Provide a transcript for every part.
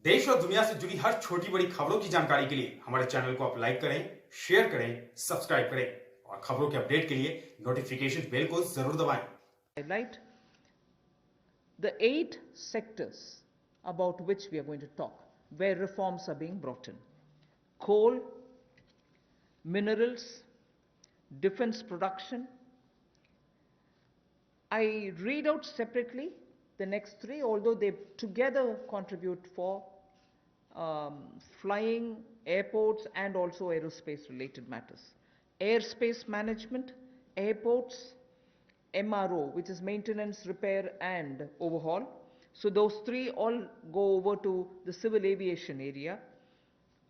देश और दुनिया से जुड़ी हर छोटी बड़ी खबरों की जानकारी के लिए हमारे चैनल को आप लाइक करें, शेयर करें, सब्सक्राइब करें और खबरों के अपडेट के लिए नोटिफिकेशन बेल को जरूर दबाएं। Highlight the 8 sectors about which we are going to talk, where reforms are being brought in: coal, minerals, defense production. I read out separately the next three, although they together contribute for flying, airports, and also aerospace related matters. Airspace management, airports, MRO, which is maintenance, repair, and overhaul. So those three all go over to the civil aviation area.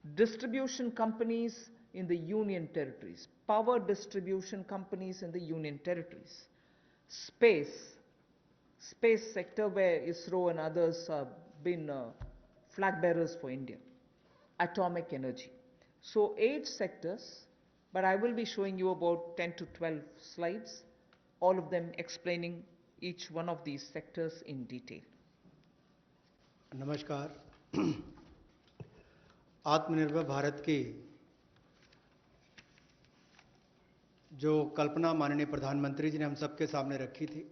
Distribution companies in the union territories, power distribution companies in the union territories. Space sector where ISRO and others have been flag bearers for India. Atomic energy. So 8 sectors, but I will be showing you about 10 to 12 slides, all of them explaining each one of these sectors in detail. नमस्कार। आत्मनिर्भर भारत की जो कल्पना माननीय प्रधानमंत्री जी ने हम सबके सामने रखी थी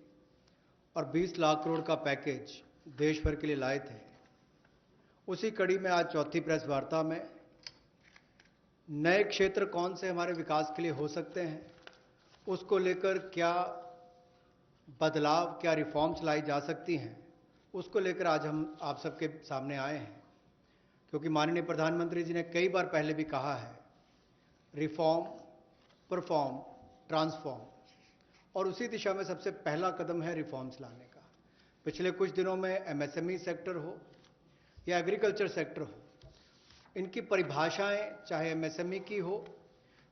और 20 लाख करोड़ का पैकेज देश भर के लिए लाए थे, उसी कड़ी में आज चौथी प्रेस वार्ता में नए क्षेत्र कौन से हमारे विकास के लिए हो सकते हैं, उसको लेकर क्या बदलाव, क्या रिफॉर्म्स लाई जा सकती हैं, उसको लेकर आज हम आप सबके सामने आए हैं। क्योंकि माननीय प्रधानमंत्री जी ने कई बार पहले भी कहा है, रिफॉर्म, परफॉर्म, ट्रांसफॉर्म, और उसी दिशा में सबसे पहला कदम है रिफॉर्म्स लाने का। पिछले कुछ दिनों में एमएसएमई सेक्टर हो या एग्रीकल्चर सेक्टर हो, इनकी परिभाषाएं चाहे एमएसएमई की हो,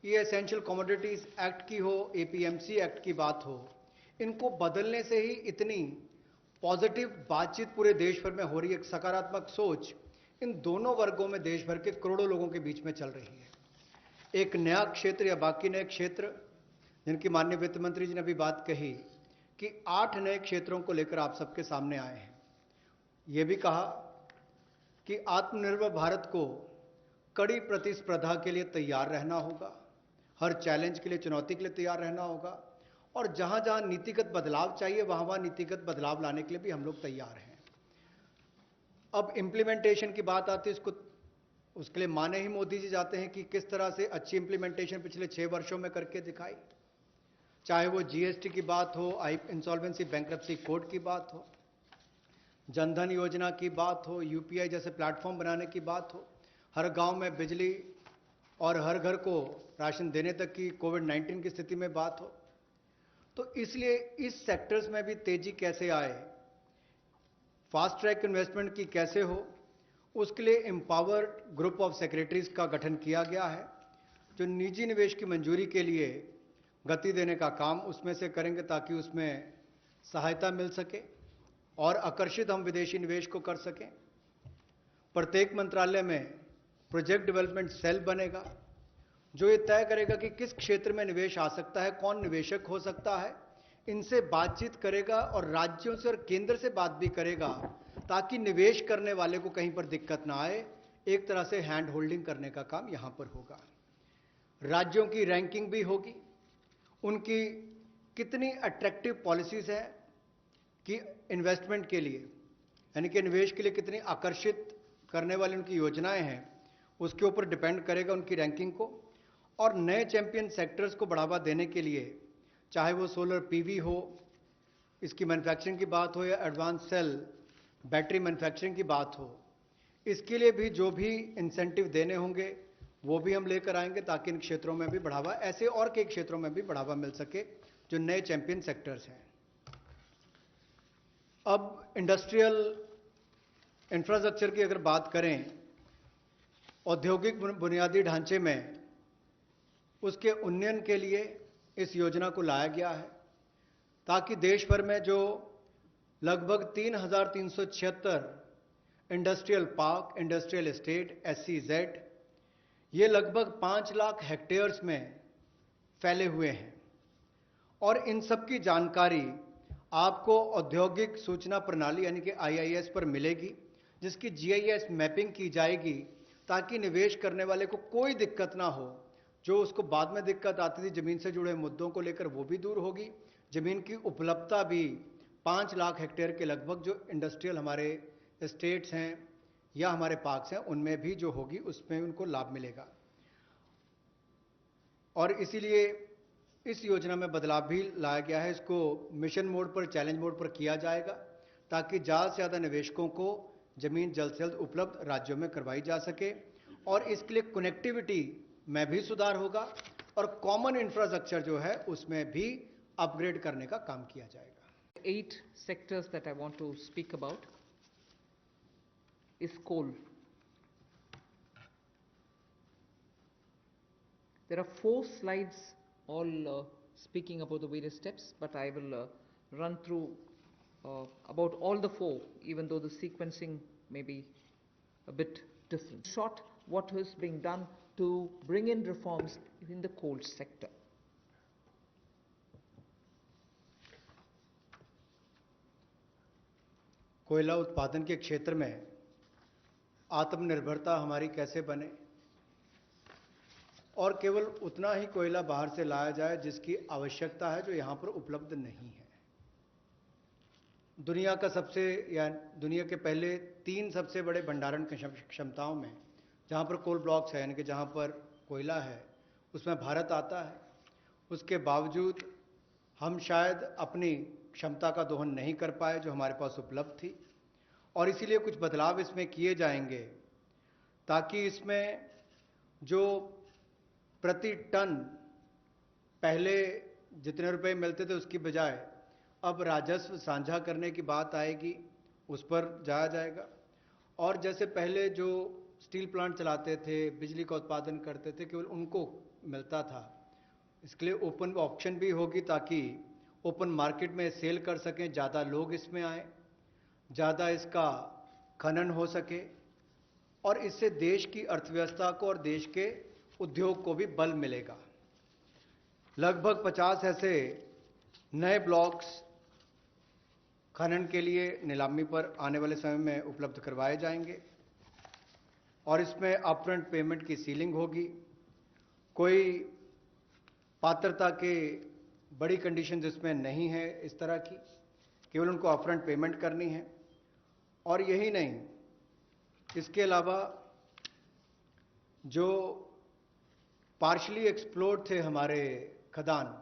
ये एसेंशियल कमोडिटीज एक्ट की हो, एपीएमसी एक्ट की बात हो, इनको बदलने से ही इतनी पॉजिटिव बातचीत पूरे देश भर में हो रही है। एक सकारात्मक सोच इन दोनों वर्गों में देश भर के करोड़ों लोगों के बीच में चल रही है। एक नया क्षेत्र या बाकी नए क्षेत्र, जिनकी माननीय वित्त मंत्री जी ने भी बात कही कि 8 नए क्षेत्रों को लेकर आप सबके सामने आए हैं। ये भी कहा कि आत्मनिर्भर भारत को कड़ी प्रतिस्पर्धा के लिए तैयार रहना होगा, हर चैलेंज के लिए, चुनौती के लिए तैयार रहना होगा, और जहां जहां नीतिगत बदलाव चाहिए वहां वहां नीतिगत बदलाव लाने के लिए भी हम लोग तैयार हैं। अब इंप्लीमेंटेशन की बात आती है, उसके लिए माने ही मोदी जी जाते हैं कि किस तरह से अच्छी इंप्लीमेंटेशन पिछले 6 वर्षों में करके दिखाई। चाहे वो जीएसटी की बात हो, इंसॉल्वेंसी बैंक्रप्सी कोड की बात हो, जनधन योजना की बात हो, यूपीआई जैसे प्लेटफॉर्म बनाने की बात हो, हर गांव में बिजली और हर घर को राशन देने तक की कोविड-19 की स्थिति में बात हो। तो इसलिए इस सेक्टर्स में भी तेजी कैसे आए, फास्ट ट्रैक इन्वेस्टमेंट की कैसे हो, उसके लिए एम्पावर्ड ग्रुप ऑफ सेक्रेटरीज का गठन किया गया है, जो निजी निवेश की मंजूरी के लिए गति देने का काम उसमें से करेंगे ताकि उसमें सहायता मिल सके और आकर्षित हम विदेशी निवेश को कर सकें। प्रत्येक मंत्रालय में प्रोजेक्ट डेवलपमेंट सेल बनेगा, जो ये तय करेगा कि किस क्षेत्र में निवेश आ सकता है, कौन निवेशक हो सकता है, इनसे बातचीत करेगा और राज्यों से और केंद्र से बात भी करेगा ताकि निवेश करने वाले को कहीं पर दिक्कत ना आए। एक तरह से हैंड होल्डिंग करने का काम यहां पर होगा। राज्यों की रैंकिंग भी होगी, उनकी कितनी अट्रैक्टिव पॉलिसीज है कि इन्वेस्टमेंट के लिए, यानी कि निवेश के लिए कितनी आकर्षित करने वाली उनकी योजनाएं हैं, उसके ऊपर डिपेंड करेगा उनकी रैंकिंग को। और नए चैंपियन सेक्टर्स को बढ़ावा देने के लिए, चाहे वो सोलर पीवी हो, इसकी मैन्युफैक्चरिंग की बात हो, या एडवांस सेल बैटरी मैन्युफैक्चरिंग की बात हो, इसके लिए भी जो भी इंसेंटिव देने होंगे वो भी हम लेकर आएंगे ताकि इन क्षेत्रों में भी बढ़ावा, ऐसे और कई क्षेत्रों में भी बढ़ावा मिल सके जो नए चैंपियन सेक्टर्स हैं। अब इंडस्ट्रियल इंफ्रास्ट्रक्चर की अगर बात करें, औद्योगिक बुनियादी ढांचे में उसके उन्नयन के लिए इस योजना को लाया गया है ताकि देश भर में जो लगभग 3,376 industrial park, industrial estate, SEZ, ये लगभग 5 लाख हेक्टेयर्स में फैले हुए हैं और इन सब की जानकारी आपको औद्योगिक सूचना प्रणाली यानी कि IIS पर मिलेगी, जिसकी जीआईएस मैपिंग की जाएगी ताकि निवेश करने वाले को कोई दिक्कत ना हो। जो उसको बाद में दिक्कत आती थी जमीन से जुड़े मुद्दों को लेकर, वो भी दूर होगी। जमीन की उपलब्धता भी 5 लाख हेक्टेयर के लगभग जो इंडस्ट्रियल हमारे स्टेट्स हैं या हमारे पार्क्स हैं उनमें भी जो होगी उसमें उनको लाभ मिलेगा। और इसीलिए इस योजना में बदलाव भी लाया गया है। इसको मिशन मोड पर, चैलेंज मोड पर किया जाएगा ताकि ज़्यादा से ज़्यादा निवेशकों को जमीन जल्द से जल्द उपलब्ध राज्यों में करवाई जा सके। और इसके लिए कनेक्टिविटी में भी सुधार होगा और कॉमन इंफ्रास्ट्रक्चर जो है उसमें भी अपग्रेड करने का काम किया जाएगा। 8 sectors that I want to speak about is coal. There are 4 slides all speaking about the various steps, but I will run through about all the 4, even though the sequencing may be a bit different. Short, what is being done to bring in reforms in the coal sector. कोयला उत्पादन के क्षेत्र में आत्मनिर्भरता हमारी कैसे बने और केवल उतना ही कोयला बाहर से लाया जाए जिसकी आवश्यकता है, जो यहां पर उपलब्ध नहीं है। दुनिया का दुनिया के पहले 3 सबसे बड़े भंडारण क्षमताओं में जहां पर कोल ब्लॉक्स है, यानी कि जहां पर कोयला है, उसमें भारत आता है। उसके बावजूद हम शायद अपनी क्षमता का दोहन नहीं कर पाए जो हमारे पास उपलब्ध थी, और इसीलिए कुछ बदलाव इसमें किए जाएंगे ताकि इसमें जो प्रति टन पहले जितने रुपए मिलते थे उसकी बजाय अब राजस्व साझा करने की बात आएगी, उस पर जाया जाएगा। और जैसे पहले जो स्टील प्लांट चलाते थे, बिजली का उत्पादन करते थे, केवल उनको मिलता था। इसके लिए ओपन ऑक्शन भी होगी ताकि ओपन मार्केट में सेल कर सकें, ज़्यादा लोग इसमें आए, ज़्यादा इसका खनन हो सके और इससे देश की अर्थव्यवस्था को और देश के उद्योग को भी बल मिलेगा। लगभग 50 ऐसे नए ब्लॉक्स खनन के लिए नीलामी पर आने वाले समय में उपलब्ध करवाए जाएंगे और इसमें अपफ्रंट पेमेंट की सीलिंग होगी। कोई पात्रता के बड़ी कंडीशन इसमें नहीं है इस तरह की, केवल उनको अपफ्रंट पेमेंट करनी है। और यही नहीं, इसके अलावा जो पार्शली एक्सप्लोर्ड थे हमारे खदान,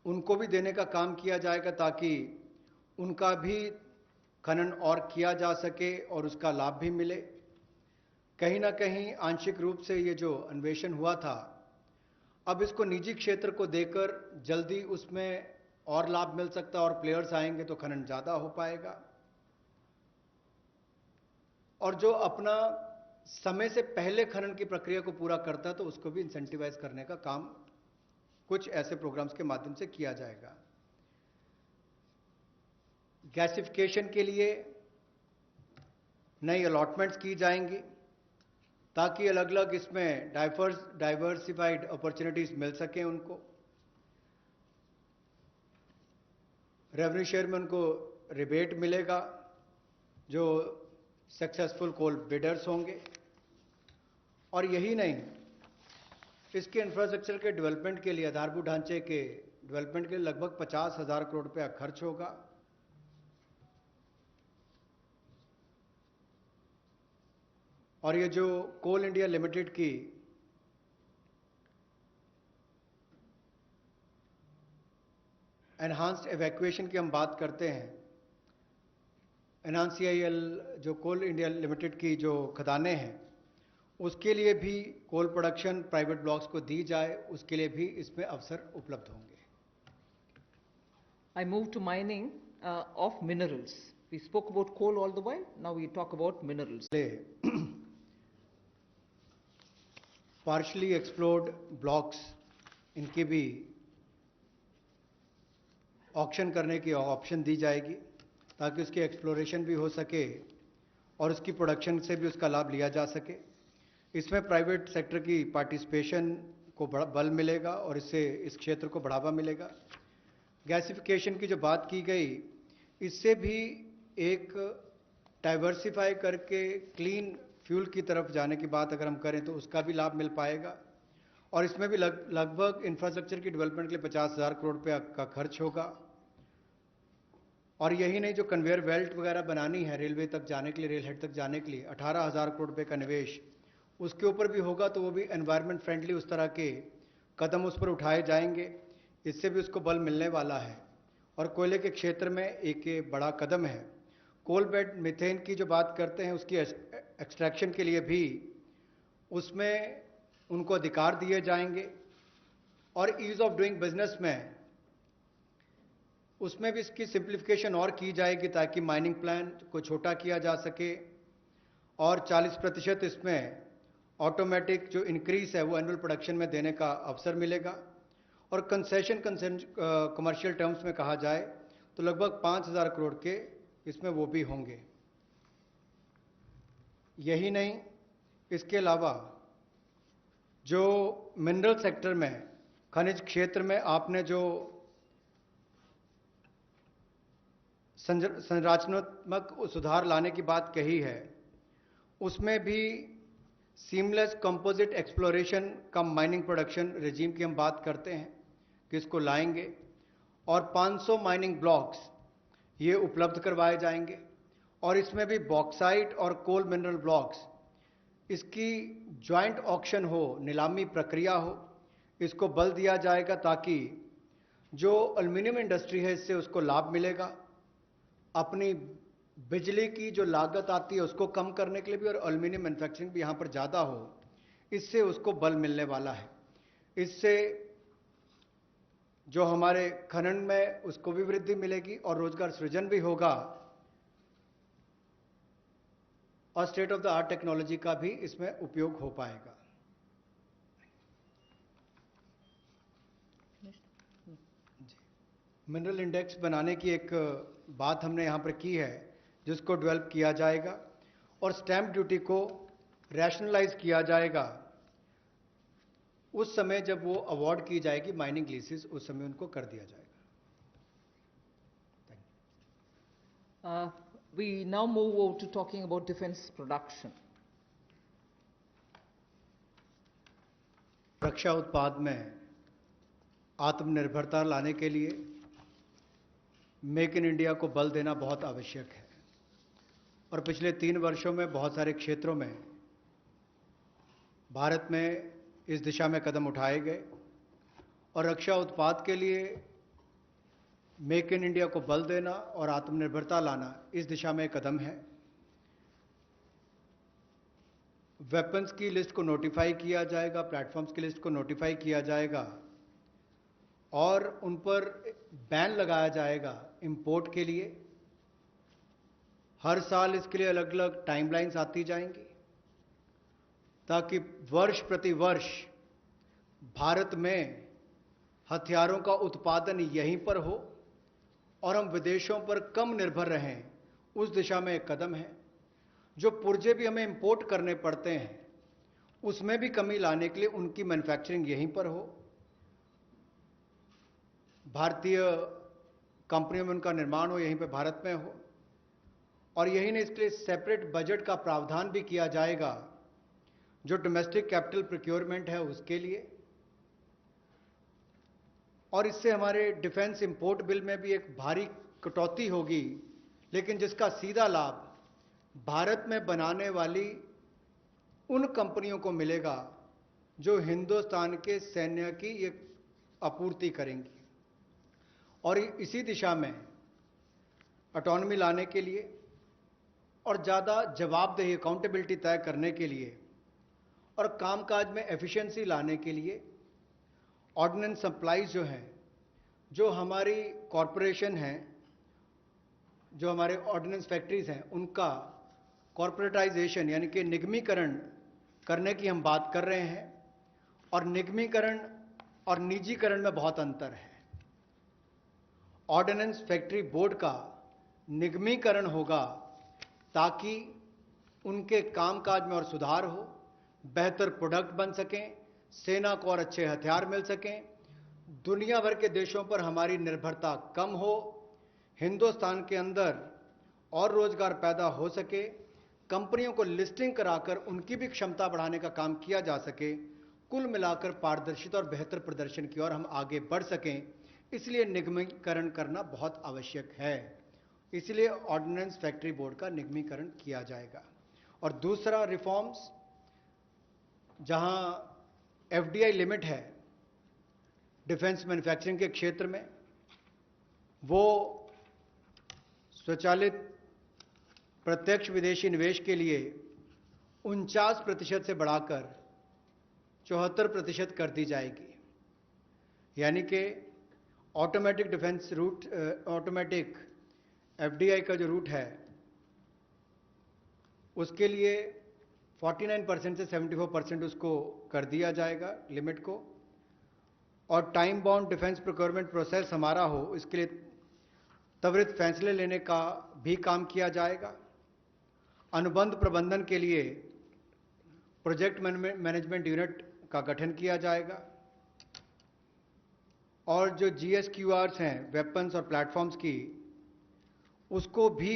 उनको भी देने का काम किया जाएगा ताकि उनका भी खनन और किया जा सके और उसका लाभ भी मिले। कहीं ना कहीं आंशिक रूप से ये जो अन्वेषण हुआ था, अब इसको निजी क्षेत्र को देकर जल्दी उसमें और लाभ मिल सकता है और प्लेयर्स आएंगे तो खनन ज़्यादा हो पाएगा। और जो अपना समय से पहले खनन की प्रक्रिया को पूरा करता है तो उसको भी इंसेंटिवाइज करने का काम कुछ ऐसे प्रोग्राम्स के माध्यम से किया जाएगा। गैसिफिकेशन के लिए नई अलॉटमेंट्स की जाएंगी ताकि अलग अलग इसमें डाइवर्सिफाइड अपॉर्चुनिटीज मिल सकें उनको। रेवेन्यू शेयर में उनको रिबेट मिलेगा जो सक्सेसफुल कोल बिडर्स होंगे। और यही नहीं, इसके इंफ्रास्ट्रक्चर के डेवलपमेंट के लिए, आधारभूत ढांचे के डेवलपमेंट के लिए लगभग 50,000 करोड़ रुपया खर्च होगा। और ये जो कोल इंडिया लिमिटेड की एनहांस्ड एवैक्यूएशन की हम बात करते हैं, NCIL जो कोल इंडिया लिमिटेड की जो खदानें हैं, उसके लिए भी कोल प्रोडक्शन प्राइवेट ब्लॉक्स को दी जाए, उसके लिए भी इसमें अवसर उपलब्ध होंगे। I move to mining of minerals. We spoke about coal all the while, now we talk about minerals. Partially explored blocks, इनकी भी ऑक्शन करने की ऑप्शन दी जाएगी ताकि उसकी एक्सप्लोरेशन भी हो सके और उसकी प्रोडक्शन से भी उसका लाभ लिया जा सके। इसमें प्राइवेट सेक्टर की पार्टिसिपेशन को बल मिलेगा और इससे इस क्षेत्र को बढ़ावा मिलेगा। गैसिफिकेशन की जो बात की गई, इससे भी एक डाइवर्सिफाई करके क्लीन फ्यूल की तरफ जाने की बात अगर हम करें तो उसका भी लाभ मिल पाएगा। और इसमें भी लगभग इंफ्रास्ट्रक्चर की डेवलपमेंट के लिए 50,000 करोड़ रुपये का खर्च होगा। और यही नहीं, जो कन्वेयर बेल्ट वगैरह बनानी है रेलवे तक जाने के लिए, रेल हेड तक जाने के लिए 18,000 करोड़ रुपये का निवेश उसके ऊपर भी होगा। तो वो भी एनवायरनमेंट फ्रेंडली उस तरह के कदम उस पर उठाए जाएंगे, इससे भी उसको बल मिलने वाला है। और कोयले के क्षेत्र में एक ये बड़ा कदम है। कोल बेड मीथेन की जो बात करते हैं उसकी एक्सट्रैक्शन के लिए भी उसमें उनको अधिकार दिए जाएंगे। और ईज ऑफ डूइंग बिजनेस में उसमें भी इसकी सिंप्लीफिकेशन और की जाएगी ताकि माइनिंग प्लान को छोटा किया जा सके। और 40% इसमें ऑटोमेटिक जो इंक्रीज है वो एनुअल प्रोडक्शन में देने का अवसर मिलेगा। और कंसेशन कमर्शियल टर्म्स में कहा जाए तो लगभग 5,000 करोड़ के इसमें वो भी होंगे। यही नहीं, इसके अलावा जो मिनरल सेक्टर में, खनिज क्षेत्र में आपने जो संरचनात्मक सुधार लाने की बात कही है, उसमें भी seamless composite exploration cum mining production regime की हम बात करते हैं कि इसको लाएंगे। और 500 माइनिंग ब्लॉक्स ये उपलब्ध करवाए जाएंगे। और इसमें भी बॉक्साइट और कोल मिनरल ब्लॉक्स, इसकी ज्वाइंट ऑक्शन हो, नीलामी प्रक्रिया हो, इसको बल दिया जाएगा ताकि जो एल्युमिनियम इंडस्ट्री है इससे उसको लाभ मिलेगा। अपनी बिजली की जो लागत आती है उसको कम करने के लिए भी, और एल्युमिनियम मैन्युफैक्चरिंग भी यहाँ पर ज़्यादा हो, इससे उसको बल मिलने वाला है। इससे जो हमारे खनन में उसको भी वृद्धि मिलेगी और रोजगार सृजन भी होगा। और state of the art technology का भी इसमें उपयोग हो पाएगा। मिनरल इंडेक्स बनाने की एक बात हमने यहाँ पर की है जिसको डेवलप किया जाएगा। और स्टैंप ड्यूटी को रैशनलाइज किया जाएगा उस समय जब वो अवार्ड की जाएगी माइनिंग लीसेस, उस समय उनको कर दिया जाएगा। We now move over to talking about defense production. रक्षा उत्पाद में आत्मनिर्भरता लाने के लिए मेक इन इंडिया को बल देना बहुत आवश्यक है। और पिछले 3 वर्षों में बहुत सारे क्षेत्रों में भारत में इस दिशा में कदम उठाए गए। और रक्षा उत्पाद के लिए मेक इन इंडिया को बल देना और आत्मनिर्भरता लाना इस दिशा में एक कदम है। वेपन्स की लिस्ट को नोटिफाई किया जाएगा, प्लेटफॉर्म्स की लिस्ट को नोटिफाई किया जाएगा और उन पर बैन लगाया जाएगा इंपोर्ट के लिए। हर साल इसके लिए अलग अलग टाइमलाइंस आती जाएंगी ताकि वर्ष प्रति वर्ष भारत में हथियारों का उत्पादन यहीं पर हो और हम विदेशों पर कम निर्भर रहें, उस दिशा में एक कदम है। जो पुर्जे भी हमें इंपोर्ट करने पड़ते हैं उसमें भी कमी लाने के लिए उनकी मैन्युफैक्चरिंग यहीं पर हो, भारतीय कंपनियों में उनका निर्माण हो, यहीं पे भारत में हो। और यही नहीं, इसके लिए सेपरेट बजट का प्रावधान भी किया जाएगा जो डोमेस्टिक कैपिटल प्रोक्योरमेंट है उसके लिए। और इससे हमारे डिफेंस इंपोर्ट बिल में भी एक भारी कटौती होगी, लेकिन जिसका सीधा लाभ भारत में बनाने वाली उन कंपनियों को मिलेगा जो हिंदुस्तान के सैन्य की ये आपूर्ति करेंगी। और इसी दिशा में ऑटोनॉमी लाने के लिए और ज़्यादा जवाबदेही, अकाउंटेबिलिटी तय करने के लिए और कामकाज में एफिशिएंसी लाने के लिए ऑर्डिनेंस सप्लाईज जो हैं, जो हमारी कॉरपोरेशन हैं, जो हमारे ऑर्डिनेंस फैक्ट्रीज हैं, उनका कॉरपोरेटाइजेशन यानी कि निगमीकरण करने की हम बात कर रहे हैं। और निगमीकरण और निजीकरण में बहुत अंतर है। ऑर्डिनेंस फैक्ट्री बोर्ड का निगमीकरण होगा ताकि उनके कामकाज में और सुधार हो, बेहतर प्रोडक्ट बन सकें, सेना को और अच्छे हथियार मिल सकें, दुनिया भर के देशों पर हमारी निर्भरता कम हो, हिंदुस्तान के अंदर और रोजगार पैदा हो सके, कंपनियों को लिस्टिंग कराकर उनकी भी क्षमता बढ़ाने का काम किया जा सके, कुल मिलाकर पारदर्शिता और बेहतर प्रदर्शन की ओर हम आगे बढ़ सकें, इसलिए निगमीकरण करना बहुत आवश्यक है। इसलिए ऑर्डिनेंस फैक्ट्री बोर्ड का निगमीकरण किया जाएगा। और दूसरा रिफॉर्म्स, जहां एफडीआई लिमिट है डिफेंस मैन्युफैक्चरिंग के क्षेत्र में, वो स्वचालित प्रत्यक्ष विदेशी निवेश के लिए 49% से बढ़ाकर 74% कर दी जाएगी। यानी कि automatic defence route, automatic FDI का जो रूट है उसके लिए 49% से 74% उसको कर दिया जाएगा लिमिट को। और time bound defence procurement process हमारा हो, इसके लिए त्वरित फैसले लेने का भी काम किया जाएगा। अनुबंध प्रबंधन के लिए प्रोजेक्ट मैनेजमेंट यूनिट का गठन किया जाएगा। और जो GSQRs हैं वेपन्स और प्लेटफॉर्म्स की, उसको भी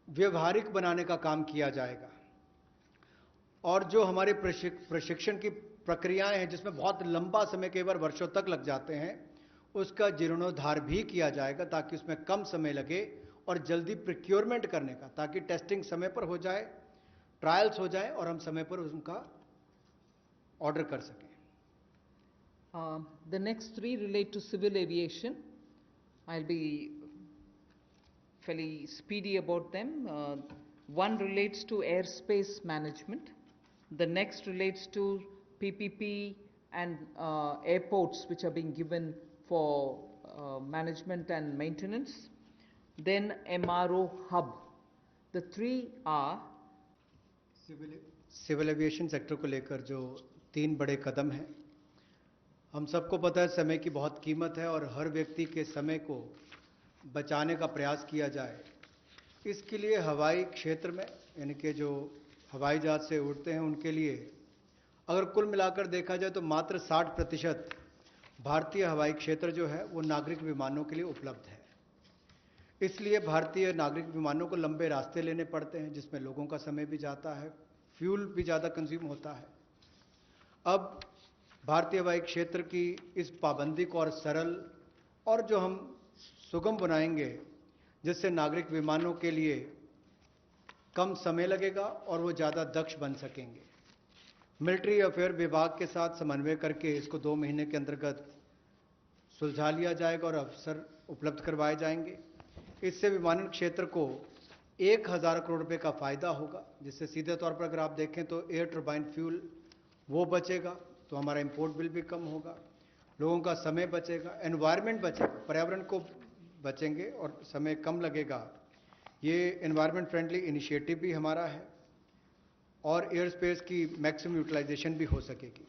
व्यवहारिक बनाने का काम किया जाएगा। और जो हमारे प्रशिक्षण की प्रक्रियाएं हैं जिसमें बहुत लंबा समय, कई बार वर्षों तक लग जाते हैं, उसका जीर्णोद्धार भी किया जाएगा ताकि उसमें कम समय लगे और जल्दी प्रोक्योरमेंट करने का, ताकि टेस्टिंग समय पर हो जाए, ट्रायल्स हो जाए और हम समय पर उनका ऑर्डर कर सकें। The next three relate to civil aviation. I'll be fairly speedy about them. One relates to airspace management. The next relates to PPP and airports which are being given for management and maintenance. Then MRO hub. The three are civil aviation sector को लेकर जो 3 बड़े कदम हैं, हम सबको पता है समय की बहुत कीमत है और हर व्यक्ति के समय को बचाने का प्रयास किया जाए। इसके लिए हवाई क्षेत्र में, यानी कि जो हवाई जहाज से उड़ते हैं उनके लिए अगर कुल मिलाकर देखा जाए तो मात्र 60% भारतीय हवाई क्षेत्र जो है वो नागरिक विमानों के लिए उपलब्ध है। इसलिए भारतीय नागरिक विमानों को लंबे रास्ते लेने पड़ते हैं, जिसमें लोगों का समय भी जाता है, फ्यूल भी ज़्यादा कंज्यूम होता है। अब भारतीय हवाई क्षेत्र की इस पाबंदी को और सरल और जो हम सुगम बनाएंगे, जिससे नागरिक विमानों के लिए कम समय लगेगा और वो ज़्यादा दक्ष बन सकेंगे। मिलिट्री अफेयर विभाग के साथ समन्वय करके इसको 2 महीने के अंतर्गत सुलझा लिया जाएगा और अवसर उपलब्ध करवाए जाएंगे। इससे विमानन क्षेत्र को 1000 करोड़ रुपए का फायदा होगा, जिससे सीधे तौर पर अगर आप देखें तो एयर टर्बाइन फ्यूल वो बचेगा, तो हमारा इंपोर्ट बिल भी कम होगा, लोगों का समय बचेगा, एनवायरनमेंट बचेगा, पर्यावरण को बचेंगे और समय कम लगेगा। ये एनवायरनमेंट फ्रेंडली इनिशिएटिव भी हमारा है और एयर स्पेस की मैक्सिमम यूटिलाइजेशन भी हो सकेगी।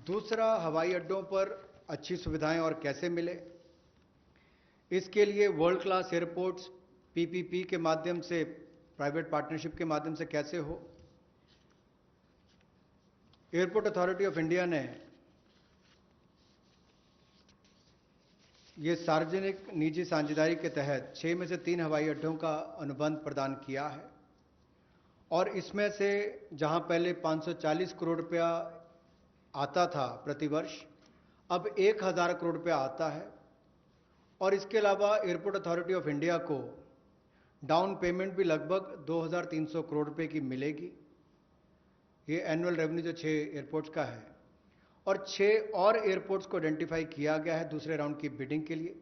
दूसरा, हवाई अड्डों पर अच्छी सुविधाएं और कैसे मिले, इसके लिए वर्ल्ड क्लास एयरपोर्ट्स PPP के माध्यम से, प्राइवेट पार्टनरशिप के माध्यम से कैसे हो। एयरपोर्ट अथॉरिटी ऑफ इंडिया ने ये सार्वजनिक निजी साझेदारी के तहत 6 में से 3 हवाई अड्डों का अनुबंध प्रदान किया है और इसमें से जहां पहले 540 करोड़ रुपया आता था प्रतिवर्ष, अब 1000 करोड़ रुपया आता है। और इसके अलावा एयरपोर्ट अथॉरिटी ऑफ इंडिया को डाउन पेमेंट भी लगभग 2300 करोड़ रुपए की मिलेगी। ये एनुअल रेवेन्यू जो 6 एयरपोर्ट्स का है, और 6 और एयरपोर्ट्स को आइडेंटिफाई किया गया है दूसरे राउंड की बिडिंग के लिए।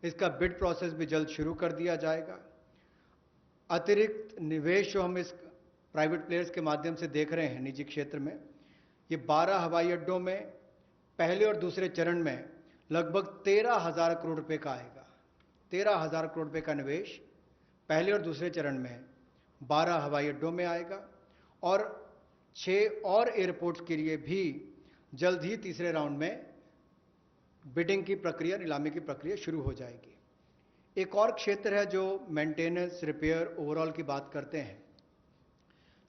इसका बिड प्रोसेस भी जल्द शुरू कर दिया जाएगा। अतिरिक्त निवेश जो हम इस प्राइवेट प्लेयर्स के माध्यम से देख रहे हैं निजी क्षेत्र में, ये 12 हवाई अड्डों में पहले और दूसरे चरण में लगभग 13,000 करोड़ रुपए का आएगा। 13,000 करोड़ रुपए का निवेश पहले और दूसरे चरण में 12 हवाई अड्डों में आएगा और 6 और एयरपोर्ट्स के लिए भी जल्द ही तीसरे राउंड में बिडिंग की प्रक्रिया, नीलामी की प्रक्रिया शुरू हो जाएगी। एक और क्षेत्र है जो मेंटेनेंस, रिपेयर, ओवरऑल की बात करते हैं।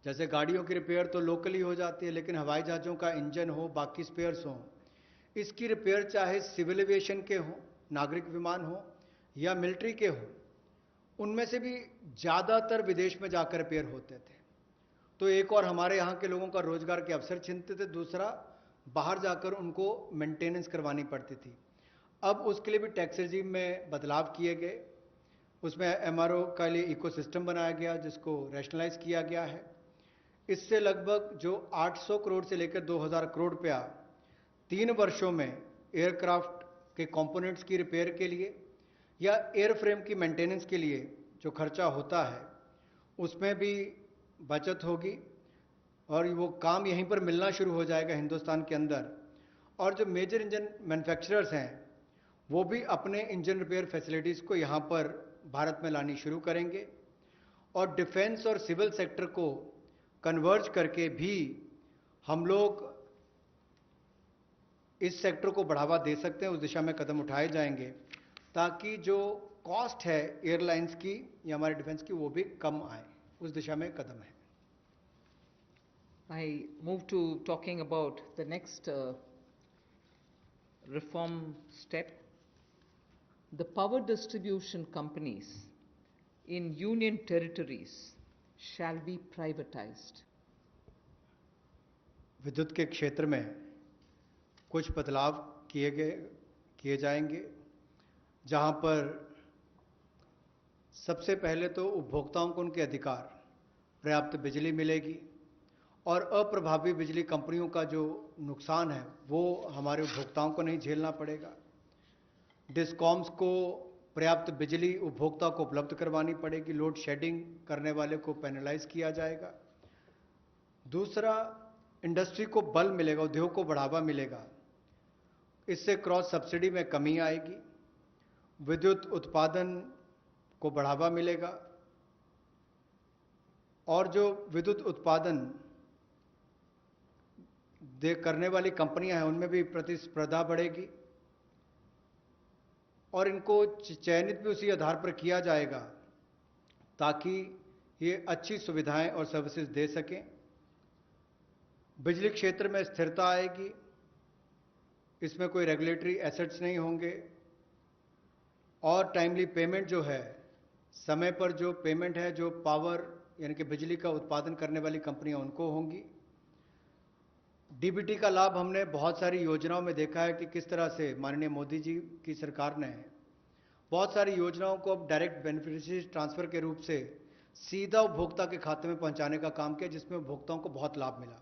जैसे गाड़ियों की रिपेयर तो लोकली हो जाती है, लेकिन हवाई जहाज़ों का इंजन हो, बाकी स्पेयर्स हों, इसकी रिपेयर चाहे सिविल एविएशन के हों, नागरिक विमान हो या मिलिट्री के हों, उनमें से भी ज़्यादातर विदेश में जाकर रिपेयर होते थे। तो एक और हमारे यहाँ के लोगों का रोजगार के अवसर छिनते थे, दूसरा बाहर जाकर उनको मेंटेनेंस करवानी पड़ती थी। अब उसके लिए भी टैक्स रेजिम में बदलाव किए गए, उसमें एमआरओ का लिए इकोसिस्टम बनाया गया जिसको रैशनलाइज किया गया है। इससे लगभग जो 800 करोड़ से लेकर 2000 करोड़ रुपया 3 वर्षों में एयरक्राफ्ट के कंपोनेंट्स की रिपेयर के लिए या एयरफ्रेम की मेंटेनेंस के लिए जो खर्चा होता है उसमें भी बचत होगी और वो काम यहीं पर मिलना शुरू हो जाएगा हिंदुस्तान के अंदर। और जो मेजर इंजन मैन्युफैक्चरर्स हैं वो भी अपने इंजन रिपेयर फैसिलिटीज़ को यहाँ पर भारत में लानी शुरू करेंगे और डिफेंस और सिविल सेक्टर को कन्वर्ज करके भी हम लोग इस सेक्टर को बढ़ावा दे सकते हैं। उस दिशा में कदम उठाए जाएंगे ताकि जो कॉस्ट है एयरलाइंस की या हमारे डिफेंस की वो भी कम आए, उस दिशा में कदम है। I move to talking about the next reform step. The power distribution companies in union territories shall be privatized. विद्युत के क्षेत्र में कुछ बदलाव किए जाएंगे, जहां पर सबसे पहले तो उपभोक्ताओं को उनके अधिकार, पर्याप्त बिजली मिलेगी और अप्रभावी बिजली कंपनियों का जो नुकसान है वो हमारे उपभोक्ताओं को नहीं झेलना पड़ेगा। डिस्कॉम्स को पर्याप्त बिजली उपभोक्ता को उपलब्ध करवानी पड़ेगी, लोड शेडिंग करने वाले को पेनलाइज किया जाएगा। दूसरा, इंडस्ट्री को बल मिलेगा, उद्योग को बढ़ावा मिलेगा, इससे क्रॉस सब्सिडी में कमी आएगी, विद्युत उत्पादन को बढ़ावा मिलेगा और जो विद्युत उत्पादन करने वाली कंपनियां हैं उनमें भी प्रतिस्पर्धा बढ़ेगी और इनको चयनित भी उसी आधार पर किया जाएगा ताकि ये अच्छी सुविधाएं और सर्विसेज दे सकें। बिजली क्षेत्र में स्थिरता आएगी, इसमें कोई रेगुलेटरी एसेट्स नहीं होंगे और टाइमली पेमेंट जो है, समय पर जो पेमेंट है जो पावर यानी कि बिजली का उत्पादन करने वाली कंपनियां उनको होंगी। डीबीटी का लाभ हमने बहुत सारी योजनाओं में देखा है कि किस तरह से माननीय मोदी जी की सरकार ने बहुत सारी योजनाओं को अब डायरेक्ट बेनिफिशियरी ट्रांसफर के रूप से सीधा उपभोक्ता के खाते में पहुंचाने का काम किया, जिसमें उपभोक्ताओं को बहुत लाभ मिला।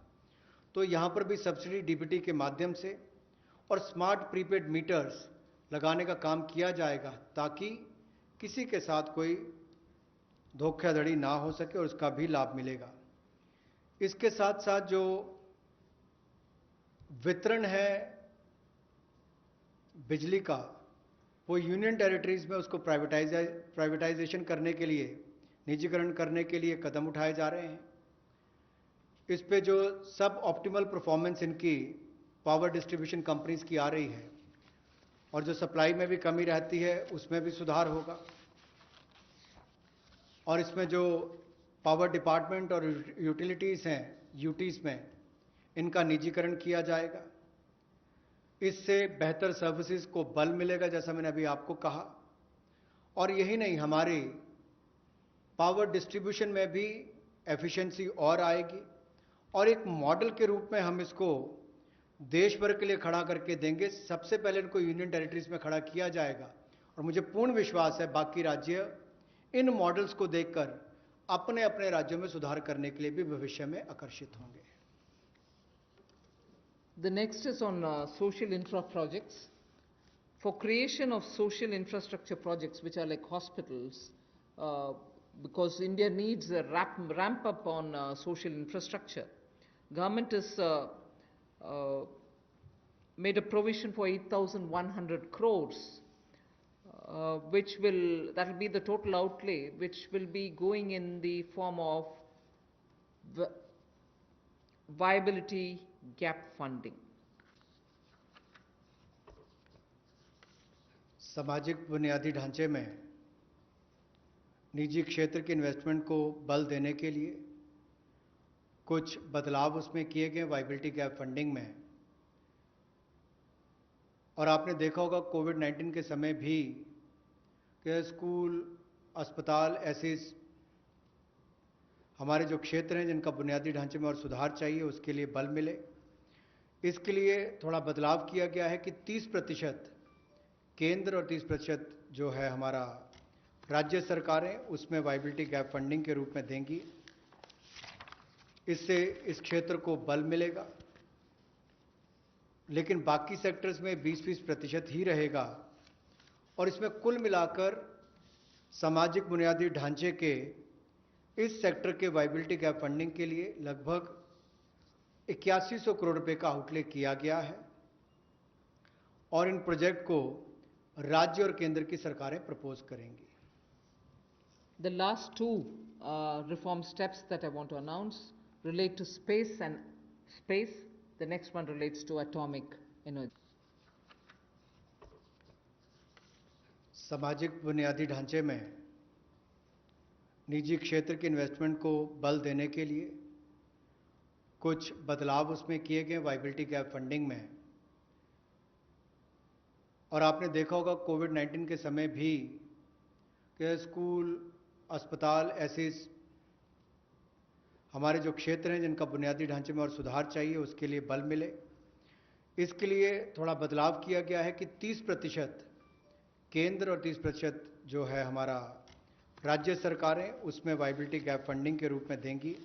तो यहां पर भी सब्सिडी डीबीटी के माध्यम से और स्मार्ट प्रीपेड मीटर्स लगाने का काम किया जाएगा ताकि किसी के साथ कोई धोखाधड़ी ना हो सके और उसका भी लाभ मिलेगा। इसके साथ साथ जो वितरण है बिजली का, वो यूनियन टेरिटरीज में उसको प्राइवेटाइजेशन करने के लिए, निजीकरण करने के लिए कदम उठाए जा रहे हैं। इस पे जो सब ऑप्टिमल परफॉर्मेंस इनकी पावर डिस्ट्रीब्यूशन कंपनीज की आ रही है और जो सप्लाई में भी कमी रहती है उसमें भी सुधार होगा और इसमें जो पावर डिपार्टमेंट और यूटिलिटीज़ हैं यूटीज़ में, इनका निजीकरण किया जाएगा। इससे बेहतर सर्विसेज को बल मिलेगा, जैसा मैंने अभी आपको कहा। और यही नहीं, हमारी पावर डिस्ट्रीब्यूशन में भी एफिशिएंसी और आएगी और एक मॉडल के रूप में हम इसको देश भर के लिए खड़ा करके देंगे। सबसे पहले इनको यूनियन टेरिटरीज में खड़ा किया जाएगा और मुझे पूर्ण विश्वास है बाकी राज्य इन मॉडल्स को देखकर अपने अपने राज्यों में सुधार करने के लिए भी भविष्य में आकर्षित होंगे। The next is on social infra projects. For creation of social infrastructure projects, which are like hospitals, because India needs a ramp up on social infrastructure, government has made a provision for 8,100 crores, that will be the total outlay, which will be going in the form of viability gap funding. सामाजिक बुनियादी ढांचे में निजी क्षेत्र के investment को बल देने के लिए कुछ बदलाव उसमें किए गए वायबिलिटी गैप फंडिंग में। और आपने देखा होगा कोविड-19 के समय भी कि स्कूल, अस्पताल ऐसे हमारे जो क्षेत्र हैं जिनका बुनियादी ढांचे में और सुधार चाहिए, उसके लिए बल मिले। इसके लिए थोड़ा बदलाव किया गया है कि 30% केंद्र और 30% जो है हमारा राज्य सरकारें उसमें वायबिलिटी गैप फंडिंग के रूप में देंगी। इससे इस क्षेत्र को बल मिलेगा, लेकिन बाकी सेक्टर्स में 20-20% ही रहेगा और इसमें कुल मिलाकर सामाजिक बुनियादी ढांचे के इस सेक्टर के वायबिलिटी गैप फंडिंग के लिए लगभग 8100 करोड़ रुपए का आउटले किया गया है और इन प्रोजेक्ट को राज्य और केंद्र की सरकारें प्रपोज करेंगी। The last two reform steps that I want to announce relate to space and space. The next one relates to atomic energy. सामाजिक बुनियादी ढांचे में निजी क्षेत्र के इन्वेस्टमेंट को बल देने के लिए कुछ बदलाव उसमें किए गए वायबिलिटी गैप फंडिंग में। और आपने देखा होगा कोविड-19 के समय भी कि स्कूल, अस्पताल ऐसे हमारे जो क्षेत्र हैं जिनका बुनियादी ढांचे में और सुधार चाहिए, उसके लिए बल मिले। इसके लिए थोड़ा बदलाव किया गया है कि 30% केंद्र और 30% जो है हमारा राज्य सरकारें उसमें वायबिलिटी गैप फंडिंग के रूप में देंगी।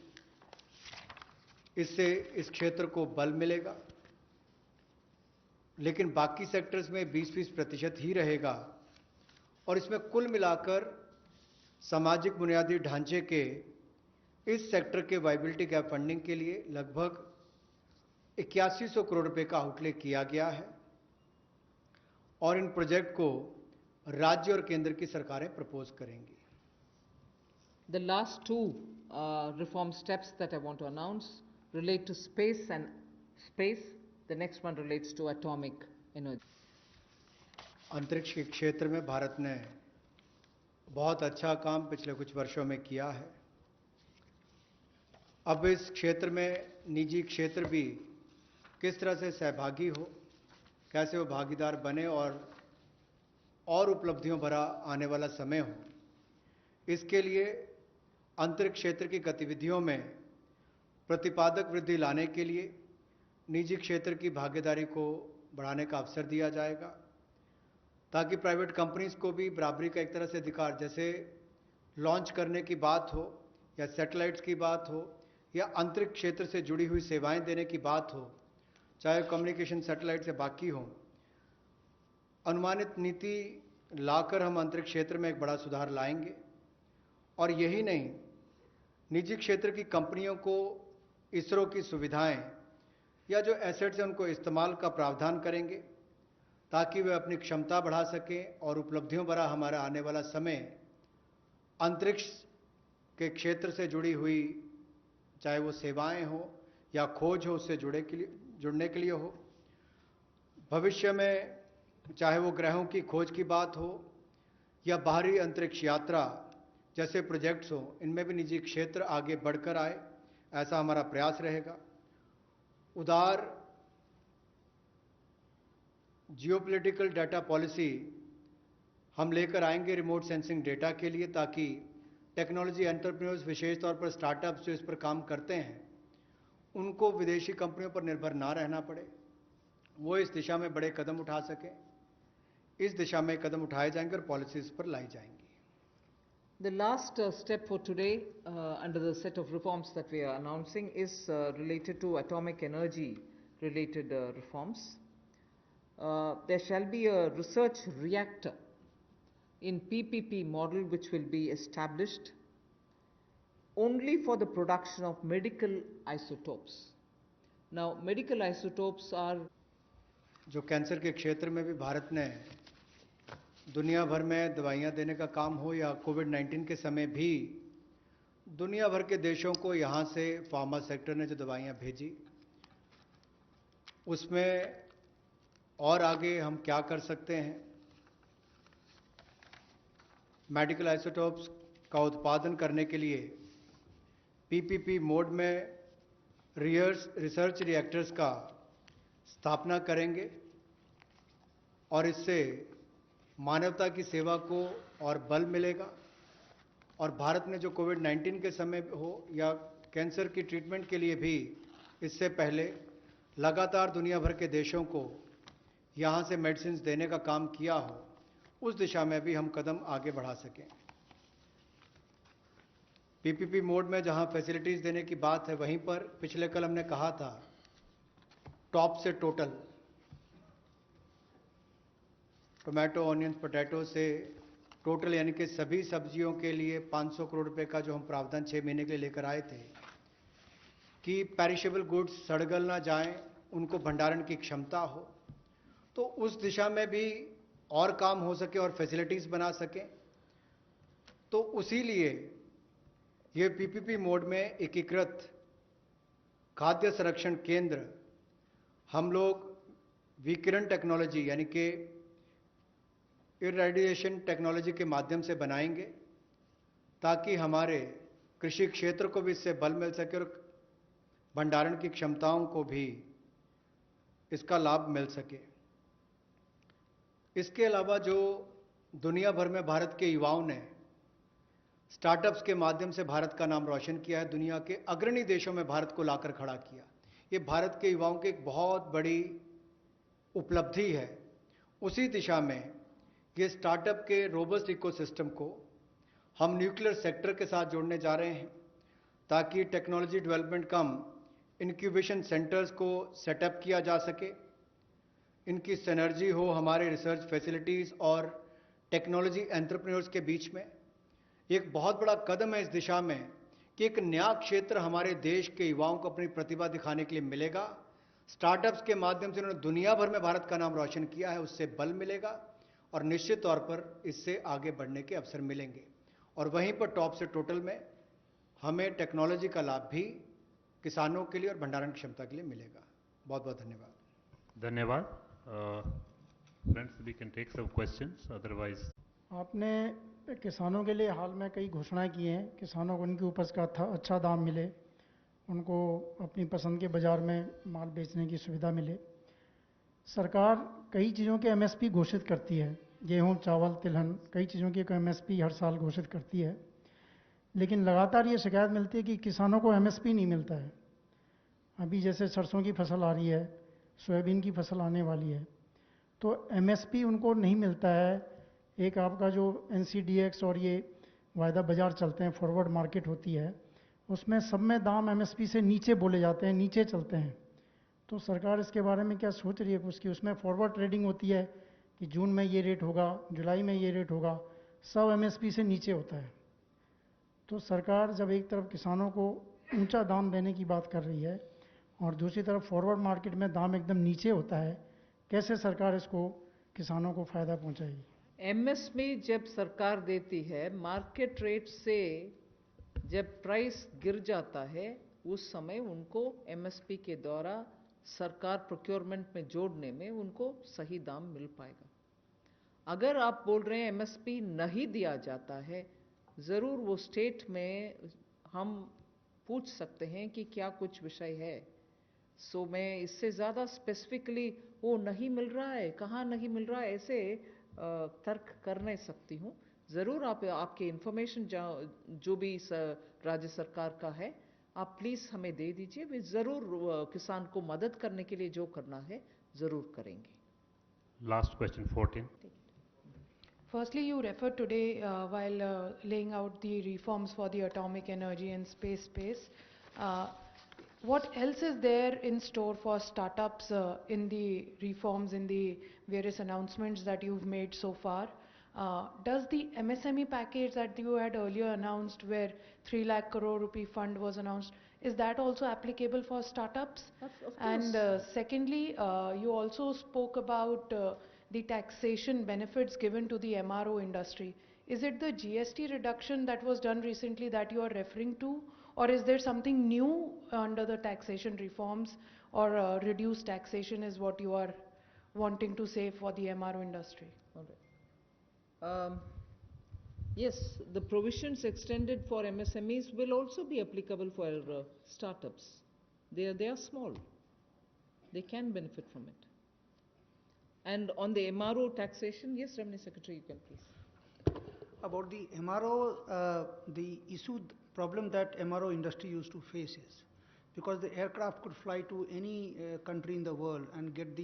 इससे इस क्षेत्र को बल मिलेगा, लेकिन बाकी सेक्टर्स में 20-20% ही रहेगा और इसमें कुल मिलाकर सामाजिक बुनियादी ढांचे के इस सेक्टर के वायबिलिटी गैप फंडिंग के लिए लगभग 8100 करोड़ रुपए का आउटले किया गया है और इन प्रोजेक्ट को राज्य और केंद्र की सरकारें प्रपोज करेंगी। The last two reform steps that I want to announce relate to space and space. The next one relates to atomic energy. अंतरिक्ष के क्षेत्र में भारत ने बहुत अच्छा काम पिछले कुछ वर्षों में किया है। अब इस क्षेत्र में निजी क्षेत्र भी किस तरह से सहभागी हो, कैसे वो भागीदार बने और उपलब्धियों भरा आने वाला समय हो, इसके लिए अंतरिक्ष क्षेत्र की गतिविधियों में प्रतिपादक वृद्धि लाने के लिए निजी क्षेत्र की भागीदारी को बढ़ाने का अवसर दिया जाएगा, ताकि प्राइवेट कंपनीज को भी बराबरी का एक तरह से अधिकार, जैसे लॉन्च करने की बात हो या सैटेलाइट्स की बात हो या अंतरिक्ष क्षेत्र से जुड़ी हुई सेवाएं देने की बात हो, चाहे कम्युनिकेशन सैटेलाइट से बाकी हो, अनुमानित नीति लाकर हम अंतरिक्ष क्षेत्र में एक बड़ा सुधार लाएंगे। और यही नहीं, निजी क्षेत्र की कंपनियों को इसरो की सुविधाएं या जो एसेट्स हैं उनको इस्तेमाल का प्रावधान करेंगे, ताकि वे अपनी क्षमता बढ़ा सकें और उपलब्धियों भरा हमारा आने वाला समय अंतरिक्ष के क्षेत्र से जुड़ी हुई, चाहे वो सेवाएं हो या खोज हो, उससे जुड़ने के लिए हो। भविष्य में चाहे वो ग्रहों की खोज की बात हो या बाहरी अंतरिक्ष यात्रा जैसे प्रोजेक्ट्स हो, इनमें भी निजी क्षेत्र आगे बढ़कर आए, ऐसा हमारा प्रयास रहेगा। उदार जियोपॉलिटिकल डाटा पॉलिसी हम लेकर आएंगे रिमोट सेंसिंग डेटा के लिए, ताकि टेक्नोलॉजी एंटरप्रेन्योर्स, विशेष तौर पर स्टार्टअप्स जो इस पर काम करते हैं, उनको विदेशी कंपनियों पर निर्भर ना रहना पड़े, वो इस दिशा में बड़े कदम उठा सकें। इस दिशा में कदम उठाए जाएंगे और पॉलिसीज पर लाई जाएंगी। The last step for today under the set of reforms that we are announcing is related to atomic energy related reforms. There shall be a research reactor in PPP model which will be established only for the production of medical isotopes. Now, medical isotopes are जो cancer के क्षेत्र में भी भारत ने दुनिया भर में दवाइयां देने का काम हो, या कोविड-19 के समय भी दुनिया भर के देशों को यहाँ से फार्मा सेक्टर ने जो दवाइयां भेजी, उसमें और आगे हम क्या कर सकते हैं। मेडिकल आइसोटोप्स का उत्पादन करने के लिए पीपीपी मोड में रिसर्च रिएक्टर्स का स्थापना करेंगे और इससे मानवता की सेवा को और बल मिलेगा और भारत में जो कोविड-19 के समय हो या कैंसर की ट्रीटमेंट के लिए भी इससे पहले लगातार दुनिया भर के देशों को यहाँ से मेडिसिन देने का काम किया हो, उस दिशा में भी हम कदम आगे बढ़ा सकें। पीपीपी मोड में जहाँ फैसिलिटीज़ देने की बात है, वहीं पर पिछले कल हमने कहा था टॉप से टोटल, टोमेटो, ऑनियंस, पोटैटो से टोटल यानी कि सभी सब्जियों के लिए 500 करोड़ रुपए का जो हम प्रावधान 6 महीने के लिए लेकर आए थे कि पेरिशेबल गुड्स सड़गल ना जाएं, उनको भंडारण की क्षमता हो, तो उस दिशा में भी और काम हो सके और फैसिलिटीज़ बना सकें। तो उसी लिए ये पीपीपी मोड में एकीकृत खाद्य संरक्षण केंद्र हम लोग विकिरण टेक्नोलॉजी यानी कि इरेडिएशन टेक्नोलॉजी के माध्यम से बनाएंगे ताकि हमारे कृषि क्षेत्र को भी इससे बल मिल सके और भंडारण की क्षमताओं को भी इसका लाभ मिल सके। इसके अलावा जो दुनिया भर में भारत के युवाओं ने स्टार्टअप्स के माध्यम से भारत का नाम रोशन किया है, दुनिया के अग्रणी देशों में भारत को लाकर खड़ा किया, ये भारत के युवाओं की एक बहुत बड़ी उपलब्धि है। उसी दिशा में ये स्टार्टअप के रोबस्ट इकोसिस्टम को हम न्यूक्लियर सेक्टर के साथ जोड़ने जा रहे हैं ताकि टेक्नोलॉजी डेवलपमेंट कम इंक्यूबेशन सेंटर्स को सेटअप किया जा सके, इनकी सिनर्जी हो हमारे रिसर्च फैसिलिटीज़ और टेक्नोलॉजी एंटरप्रेन्योर्स के बीच में। एक बहुत बड़ा कदम है इस दिशा में कि एक नया क्षेत्र हमारे देश के युवाओं को अपनी प्रतिभा दिखाने के लिए मिलेगा। स्टार्टअप्स के माध्यम से उन्होंने दुनिया भर में भारत का नाम रोशन किया है, उससे बल मिलेगा और निश्चित तौर पर इससे आगे बढ़ने के अवसर मिलेंगे। और वहीं पर टॉप से टोटल में हमें टेक्नोलॉजी का लाभ भी किसानों के लिए और भंडारण क्षमता के लिए मिलेगा। बहुत बहुत धन्यवाद। धन्यवाद। Friends, we can take some questions, otherwise आपने किसानों के लिए हाल में कई घोषणाएं की हैं, किसानों को उनकी उपज का अच्छा दाम मिले, उनको अपनी पसंद के बाज़ार में माल बेचने की सुविधा मिले। सरकार कई चीज़ों के एमएसपी घोषित करती है, गेहूं, चावल, तिलहन, कई चीज़ों की एमएसपी हर साल घोषित करती है, लेकिन लगातार ये शिकायत मिलती है कि किसानों को एमएसपी नहीं मिलता है। अभी जैसे सरसों की फसल आ रही है, सोयाबीन की फसल आने वाली है, तो एमएसपी उनको नहीं मिलता है। एक आपका जो एनसीडीएक्स और ये वायदा बाज़ार चलते हैं, फॉरवर्ड मार्केट होती है, उसमें सब में दाम एमएसपी से नीचे बोले जाते हैं, नीचे चलते हैं। तो सरकार इसके बारे में क्या सोच रही है कुछ कि उसमें फॉरवर्ड ट्रेडिंग होती है कि जून में ये रेट होगा, जुलाई में ये रेट होगा, सब एमएसपी से नीचे होता है। तो सरकार जब एक तरफ किसानों को ऊंचा दाम देने की बात कर रही है और दूसरी तरफ फॉरवर्ड मार्केट में दाम एकदम नीचे होता है, कैसे सरकार इसको किसानों को फ़ायदा पहुंचाएगी? एमएसपी जब सरकार देती है, मार्केट रेट से जब प्राइस गिर जाता है, उस समय उनको एमएसपी के द्वारा सरकार प्रोक्योरमेंट में जोड़ने में उनको सही दाम मिल पाएगा। अगर आप बोल रहे हैं एमएसपी नहीं दिया जाता है, ज़रूर वो स्टेट में हम पूछ सकते हैं कि क्या कुछ विषय है। सो मैं इससे ज़्यादा स्पेसिफिकली वो नहीं मिल रहा है, कहाँ नहीं मिल रहा है, ऐसे तर्क कर नहीं सकती हूँ। ज़रूर आपके इन्फॉर्मेशन जो भी राज्य सरकार का है, आप प्लीज़ हमें दे दीजिए। वे ज़रूर किसान को मदद करने के लिए जो करना है ज़रूर करेंगे। Last question 14। Firstly, you referred today while laying out the reforms for the atomic energy and space. What else is there in store for startups in the reforms, in the various announcements that you've made so far? Does the MSME package that you had earlier announced, where 3 lakh crore rupee fund was announced, is that also applicable for startups? Of course. And secondly, you also spoke about the taxation benefits given to the MRO industry. Is it the GST reduction that was done recently that you are referring to, or is there something new under the taxation reforms, or reduced taxation is what you are wanting to say for the MRO industry? All right. Yes, the provisions extended for MSMEs will also be applicable for startups. They are small. They can benefit from it. And on the MRO taxation, yes, Revenue Secretary, you can please. About the MRO, the problem that MRO industry used to face is because the aircraft could fly to any country in the world and get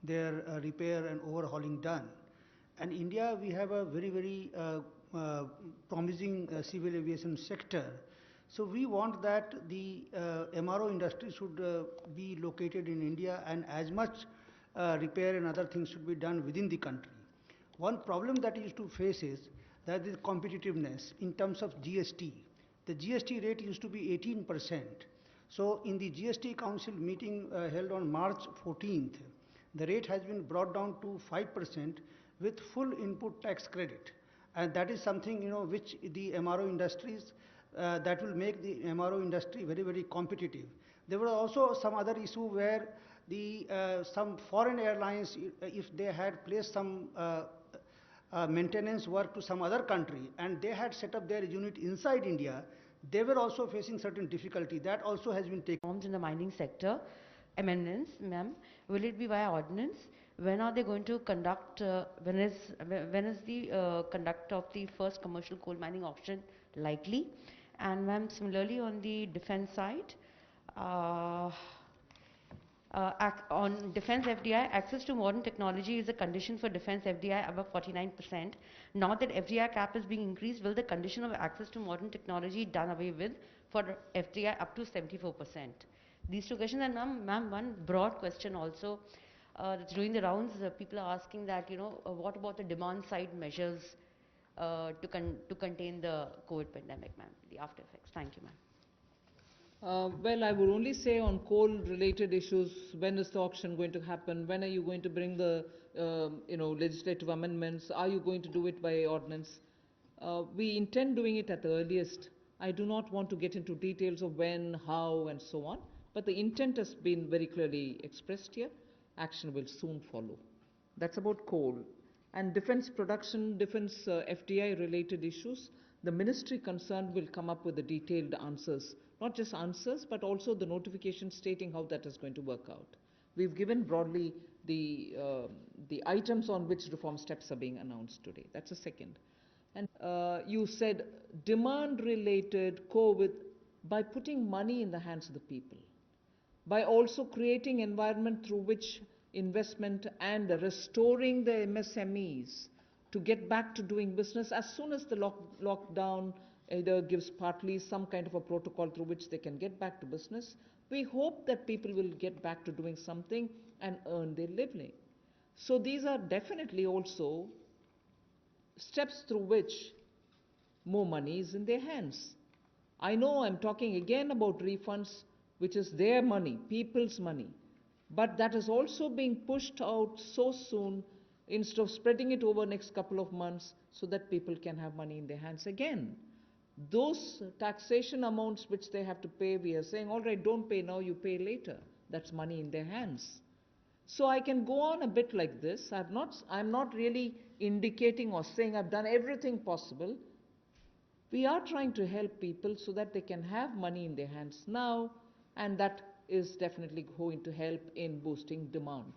their repair and overhauling done. And India, we have a very promising civil aviation sector. So we want that the MRO industry should be located in India, and as much repair and other things should be done within the country. One problem that used to face is that is competitiveness in terms of GST. The GST rate used to be 18%. So in the GST Council meeting held on March 14th, the rate has been brought down to 5% with full input tax credit. And that is something, which the MRO industries, that will make the MRO industry very competitive. There were also some other issue where some foreign airlines, if they had placed some maintenance work to some other country and they had set up their unit inside India, they were also facing certain difficulty. That also has been taken. Reforms in the mining sector, amendments, ma'am, will it be via ordinance? When are they going to conduct, when is the conduct of the first commercial coal mining auction likely? And ma'am, similarly on the defense side, on defense FDI, access to modern technology is a condition for defense FDI above 49%. Now that FDI cap is being increased, will the condition of access to modern technology done away with for FDI up to 74%? These two questions. And ma'am, one broad question also that's doing the rounds. People are asking that, what about the demand side measures to contain the COVID pandemic, ma'am, the after effects? Thank you, ma'am. Well, I would only say on coal-related issues, when is the auction going to happen? When are you going to bring the, legislative amendments? Are you going to do it by ordinance? We intend doing it at the earliest. I do not want to get into details of when, how, and so on. But the intent has been very clearly expressed here. Action will soon follow. That's about coal. And defense production, defense FDI-related issues, the ministry concerned will come up with the detailed answers. Not just answers, but also the notification stating how that is going to work out. We've given broadly the items on which reform steps are being announced today. That's a second. And you said demand-related COVID, by putting money in the hands of the people, by also creating environment through which investment and restoring the MSMEs to get back to doing business as soon as the lockdown either gives partly some kind of a protocol through which they can get back to business. We hope that people will get back to doing something and earn their living. So these are definitely also steps through which more money is in their hands. I know I'm talking again about refunds, which is their money, people's money, but that is also being pushed out so soon instead of spreading it over the next couple of months so that people can have money in their hands again. Those taxation amounts which they have to pay, we are saying, all right, don't pay now, you pay later. That's money in their hands. So I can go on a bit like this. I'm not really indicating or saying I've done everything possible. We are trying to help people so that they can have money in their hands now, and that is definitely going to help in boosting demand.